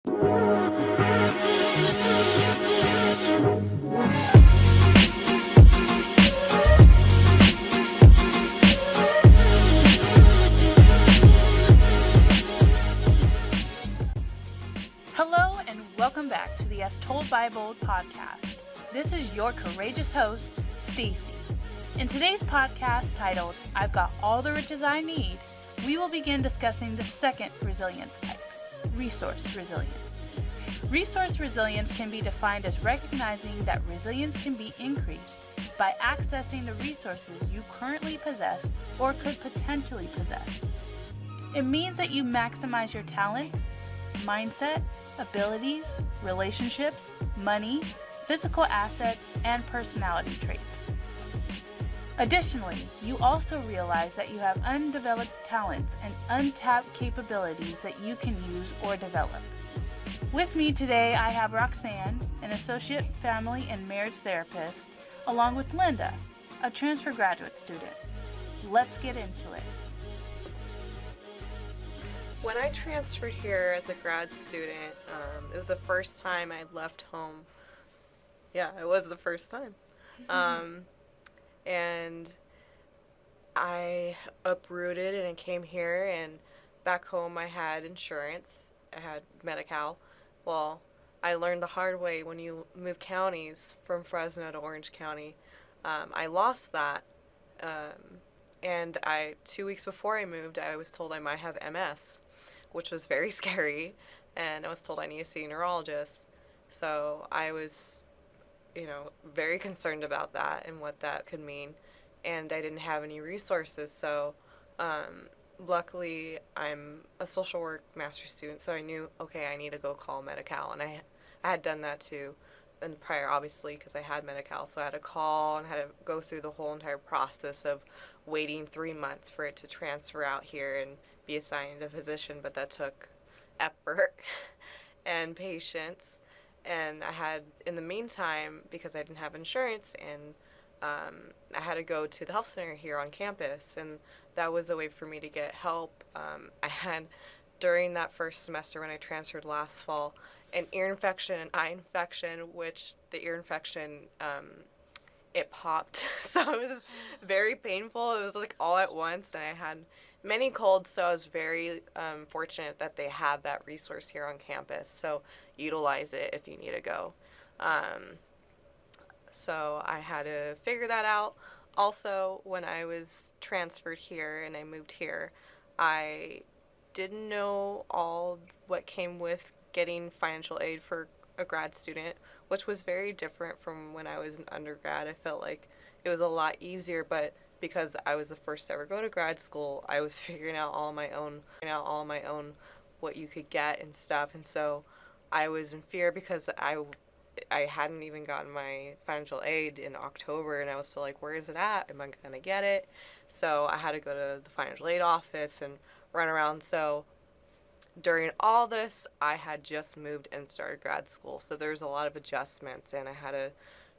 Hello and welcome back to the As Told by Bold podcast. This is your courageous host, Stasea. In today's podcast titled, I've Got All the Riches I Need, we will begin discussing the second resilience type, resource resilience. Resource resilience can be defined as recognizing that resilience can be increased by accessing the resources you currently possess or could potentially possess. It means that you maximize your talents, mindset, abilities, relationships, money, physical assets, and personality traits. Additionally, you also realize that you have undeveloped talents and untapped capabilities that you can use or develop. With me today, I have Roxanne, an associate family and marriage therapist, along with Linda, a transfer graduate student. Let's get into it. When I transferred here as a grad student, it was the first time I left home. Yeah, it was the first time. And I uprooted and I came here, and back home I had insurance. I had Medi-Cal. Well, I learned the hard way when you move counties from Fresno to Orange County. I lost that. And 2 weeks before I moved, I was told I might have MS, which was very scary. And I was told I need to see a neurologist. So I was, very concerned about that and what that could mean. And I didn't have any resources. So luckily, I'm a social work master's student, so I knew, okay, I need to go call Medi-Cal. And I had done that too in prior, obviously, because I had Medi-Cal. So I had to call and had to go through the whole entire process of waiting 3 months for it to transfer out here and be assigned a physician. But that took effort and patience. And I had, in the meantime, because I didn't have insurance, and I had to go to the health center here on campus, and that was a way for me to get help. I had, during that first semester when I transferred last fall, an ear infection, an eye infection, which the ear infection, it popped. So it was very painful. It was like all at once, and I had many colds, so I was very fortunate that they have that resource here on campus. So utilize it if you need to go. So I had to figure that out. Also, when I was transferred here and I moved here, I didn't know all what came with getting financial aid for a grad student, which was very different from when I was an undergrad. I felt like it was a lot easier, but because I was the first to ever go to grad school, I was figuring out all my own what you could get and stuff. And so I was in fear because I hadn't even gotten my financial aid in October, and I was still like, where is it at? Am I going to get it? So I had to go to the financial aid office and run around. So during all this, I had just moved and started grad school. So there's a lot of adjustments, and I had to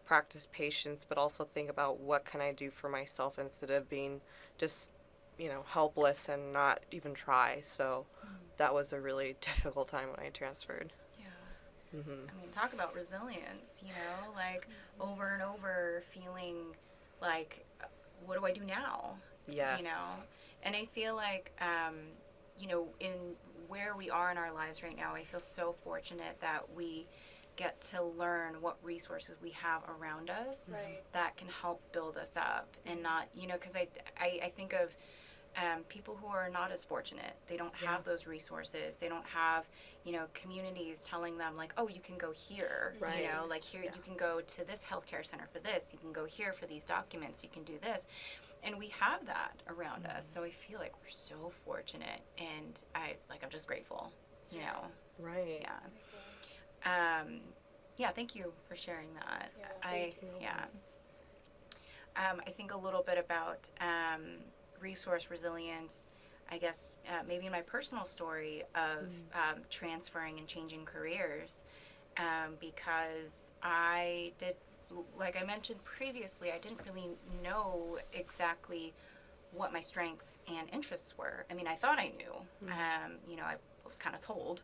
practice patience, but also think about what can I do for myself instead of being just, helpless and not even try. So that was a really difficult time when I transferred. I mean, talk about resilience, like over and over feeling like, what do I do now? Yes. And I feel like, in where we are in our lives right now, I feel so fortunate that we get to learn what resources we have around us that can help build us up and not, because I think of people who are not as fortunate. They don't have those resources. They don't have, communities telling them like, oh, you can go here, like here you can go to this healthcare center for this. You can go here for these documents. You can do this. And we have that around us. So I feel like we're so fortunate, and I'm just grateful, Right. Yeah. Thank you for sharing that. Thank you. I think a little bit about resource resilience, I guess, maybe my personal story of transferring and changing careers, because I did, like I mentioned previously, I didn't really know exactly what my strengths and interests were. I mean, I thought I knew. I was kind of told.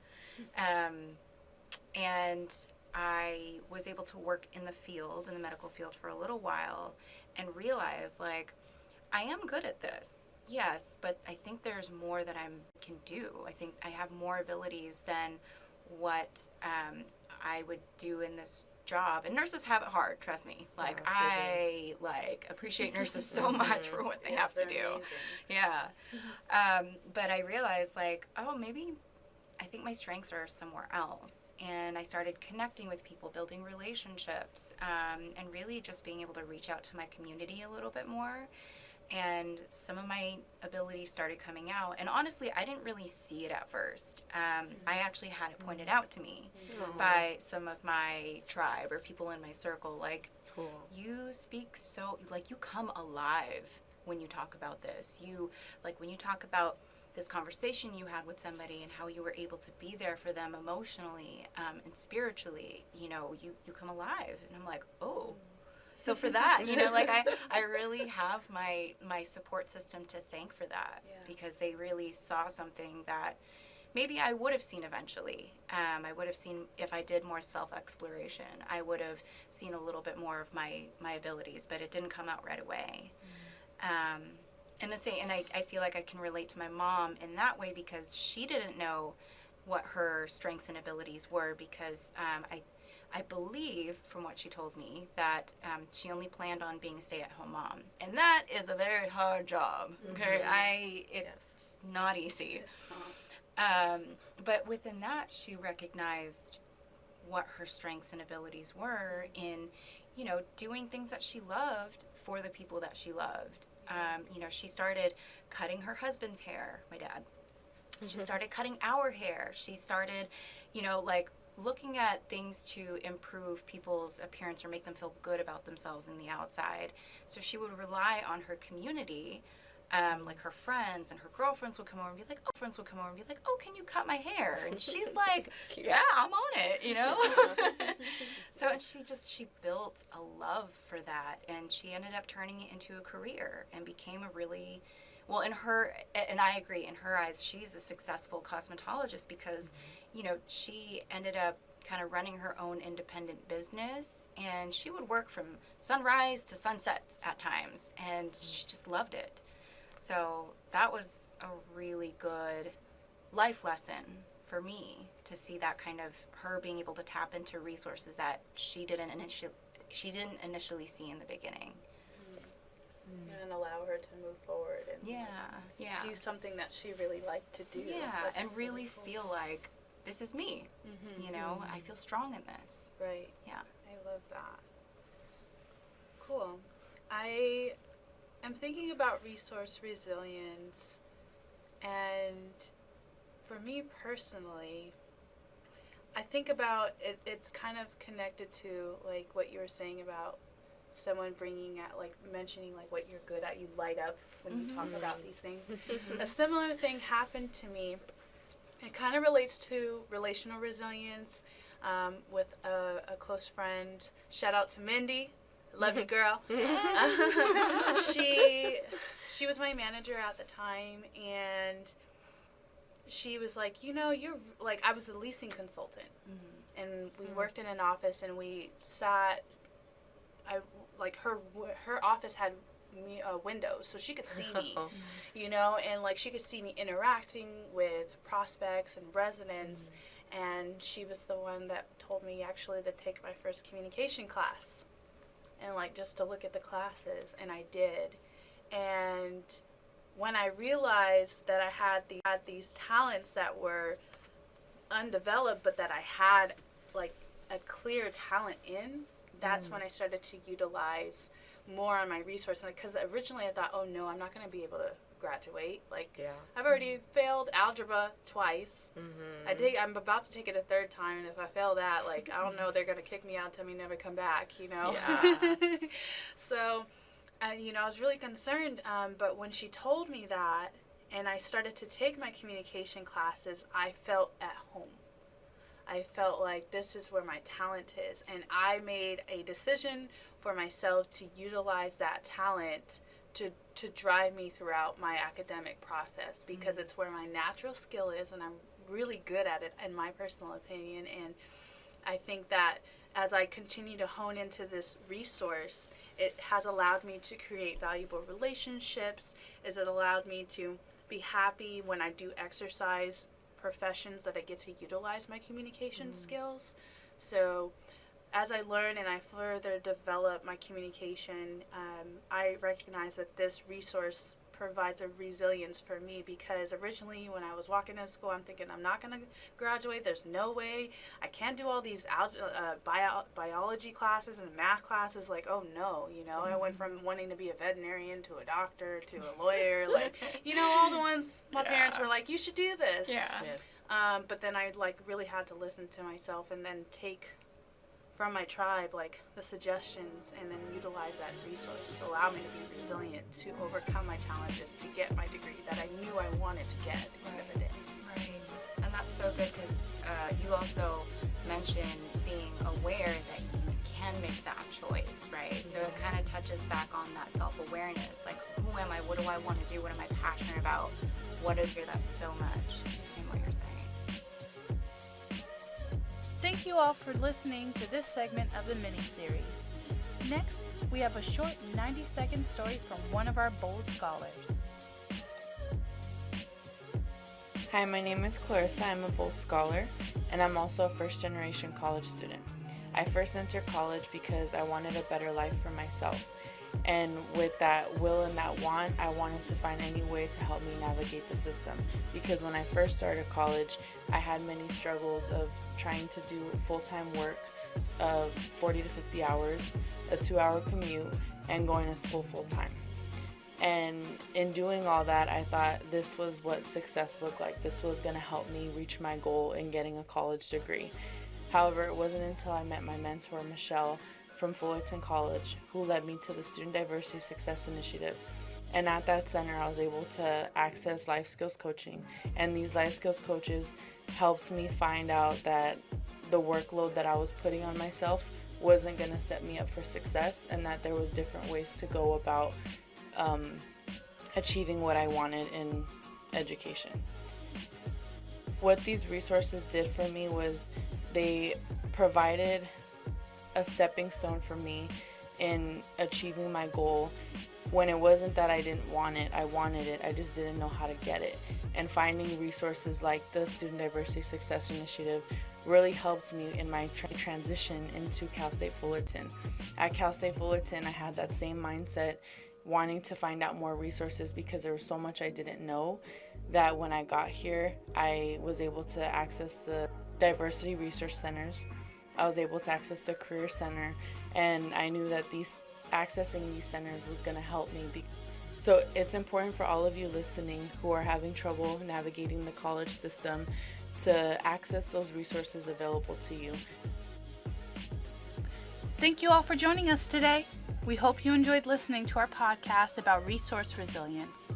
And I was able to work in the medical field for a little while, and realize, like, I am good at this. Yes, but I think there's more that I can do. I think I have more abilities than what I would do in this job. And nurses have it hard, trust me. Like, I appreciate nurses so much for what they have to do. Amazing. Yeah. But I realized, like, oh, maybe I think my strengths are somewhere else. And I started connecting with people, building relationships, and really just being able to reach out to my community a little bit more. And some of my abilities started coming out. And honestly, I didn't really see it at first. I actually had it pointed out to me by some of my tribe or people in my circle. Like, you speak so, like, you come alive when you talk about this. You, like, when you talk about this conversation you had with somebody and how you were able to be there for them emotionally and spiritually, you know, you come alive. And I'm like, oh. So for that, you know, like, I really have my support system to thank for that, because they really saw something that maybe I would have seen eventually. I would have seen if I did more self-exploration. I would have seen a little bit more of my abilities, but it didn't come out right away. And I feel like I can relate to my mom in that way, because she didn't know what her strengths and abilities were, because I believe, from what she told me, that she only planned on being a stay-at-home mom. And that is a very hard job, okay? It's not easy. It's not. But within that, she recognized what her strengths and abilities were in, you know, doing things that she loved for the people that she loved. You know, she started cutting her husband's hair, my dad. She started cutting our hair. She started, you know, like, looking at things to improve people's appearance or make them feel good about themselves in the outside. So she would rely on her community, like her friends and her girlfriends would come over and be like, oh, can you cut my hair? And she's like, yeah, I'm on it, you know? So, and she built a love for that, and she ended up turning it into a career and became a really, well, in her, and I agree, in her eyes, she's a successful cosmetologist, because you know, she ended up kind of running her own independent business, and she would work from sunrise to sunset at times, and she just loved it. So that was a really good life lesson for me, to see that kind of her being able to tap into resources that she didn't initially see in the beginning. And allow her to move forward and do something that she really liked to do. Yeah, That's and really feel like, this is me, you know, I feel strong in this. Right. Yeah. I love that. Cool. I am thinking about resource resilience, and for me personally, I think about it, it's kind of connected to, like, what you were saying about someone bringing out, like, mentioning, like, what you're good at, you light up when you talk about these things. A similar thing happened to me. It kind of relates to relational resilience with a close friend. Shout out to Mindy. Love you, girl. She was my manager at the time, and she was like, you know, you're, like, I was a leasing consultant, and we worked in an office, and we sat, her office had windows, so she could see me, you know, and, like, she could see me interacting with prospects and residents, and she was the one that told me actually to take my first communication class, and, like, just to look at the classes, and I did. And when I realized that I had these talents that were undeveloped, but that I had, like, a clear talent in, that's when I started to utilize more on my resources. Because originally I thought, oh no, I'm not going to be able to graduate. Like, I've already failed algebra twice. I'm about to take it a third time, and if I fail that, like, I don't know, they're going to kick me out and tell me never come back, you know? Yeah. So, you know, I was really concerned, but when she told me that, and I started to take my communication classes, I felt at home. I felt like this is where my talent is, and I made a decision for myself to utilize that talent to drive me throughout my academic process, because it's where my natural skill is, and I'm really good at it, in my personal opinion. And I think that as I continue to hone into this resource, it has allowed me to create valuable relationships. It allowed me to be happy when I do exercise professions that I get to utilize my communication skills. So as I learn and I further develop my communication, I recognize that this resource provides a resilience for me, because originally when I was walking to school, I'm thinking I'm not going to graduate. There's no way. I can't do all these biology classes and math classes. Like, oh no, I went from wanting to be a veterinarian to a doctor to a lawyer. Like, all the ones my parents were like, you should do this. But then I really had to listen to myself and then take from my tribe the suggestions and then utilize that resource to allow me to be resilient, to overcome my challenges, to get my degree that I knew I wanted to get at the end of the day. Right. And that's so good, because you also mentioned being aware that you can make that choice, right? So it kind of touches back on that self-awareness, like, who am I, what do I want to do, what am I passionate about, what is here that's so much in what you're saying. Thank you all for listening to this segment of the mini-series. Next, we have a short 90-second story from one of our bold scholars. Hi, my name is Clarissa. I'm a bold scholar, and I'm also a first-generation college student. I first entered college because I wanted a better life for myself. And with that will and that want, I wanted to find any way to help me navigate the system. Because when I first started college, I had many struggles of trying to do full-time work of 40 to 50 hours, a 2-hour commute, and going to school full-time. And in doing all that, I thought this was what success looked like. This was going to help me reach my goal in getting a college degree. However, it wasn't until I met my mentor, Michelle, from Fullerton College, who led me to the Student Diversity Success Initiative. And at that center, I was able to access life skills coaching. And these life skills coaches helped me find out that the workload that I was putting on myself wasn't going to set me up for success, and that there was different ways to go about achieving what I wanted in education. What these resources did for me was they provided a stepping stone for me in achieving my goal. When it wasn't that I didn't want it, I wanted it, I just didn't know how to get it. And finding resources like the Student Diversity Success Initiative really helped me in my transition into Cal State Fullerton. At Cal State Fullerton, I had that same mindset, wanting to find out more resources because there was so much I didn't know, that when I got here, I was able to access the diversity research centers. I was able to access the Career Center, and I knew that accessing these centers was going to help me. So it's important for all of you listening who are having trouble navigating the college system to access those resources available to you. Thank you all for joining us today. We hope you enjoyed listening to our podcast about resource resilience.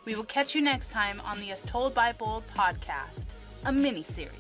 We will catch you next time on the As Told by Bold podcast, a mini-series.